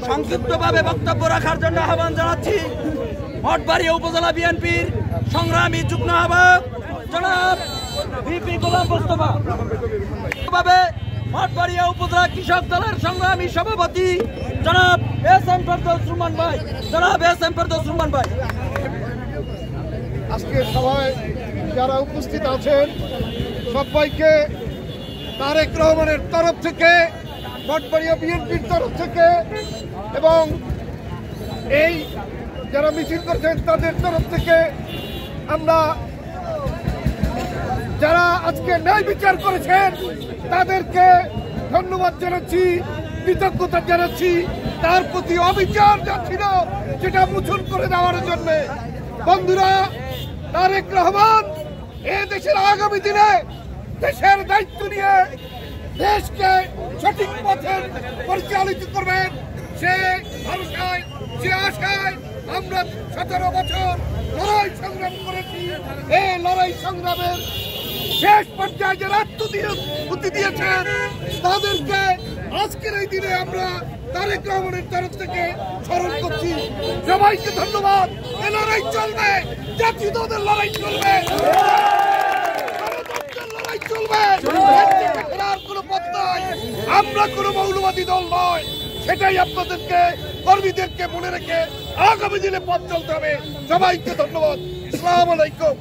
সংক্ষিপ্তভাবে বক্তব্য রাখার জন্য আহ্বান জানাচ্ছি মঠবাড়িয়া উপজেলা বিএনপির সংগ্রামী যুগ্ম আহ্বায়ক জনাব ভিপি গোলাম মোস্তফা, মঠবাড়িয়া উপজেলা কৃষক দলের সংগ্রামী সভাপতি জনাব এস.এম. ফেরদৌস রহমান ভাই। আজকে সবাই যারা উপস্থিত আছেন সবাইকে তারেক রহমানের তরফ থেকে, মঠবাড়িয়া বিএনপির তরফ থেকে এবং এই যারা মিছিল করছেন তাদের তরফ থেকে আমরা যারা আজকে ন্যায় বিচার করেছেন তাদেরকে ধন্যবাদ জানাচ্ছি, কৃতজ্ঞতা জানাচ্ছি। তার প্রতি অবিচার যা ছিল সেটা মোচন করে দেওয়ার জন্য বন্ধুরা, তারেক রহমান এ দেশের আগামী দিনে দেশের দায়িত্ব নিয়ে দেশকে সঠিক পথে পরিচালিত করবেন সে ভরসায়, সে আশায় আমরা 17 বছর লড়াই সংগ্রাম করেছি। এই লড়াই সংগ্রামের শেষ পর্যায়ে যারা আত্মহুতি দিয়েছেন তাদেরকে আজকের এই দিনে আমরা তারেক রহমানের তরফ থেকে স্মরণ করছি। সবাইকে ধন্যবাদ। এই লড়াই চলবে, জাতীয়তাবাদের লড়াই চলবে, লড়াই চলবে, কোনো পথ নাই। আমরা কোনো মৌলবাদী দল নয়, সেটাই আপনাদেরকে কর্মীদেরকে মনে রেখে আগামী দিনে পথ চলতে হবে। সবাইকে ধন্যবাদ। আসসালামু আলাইকুম।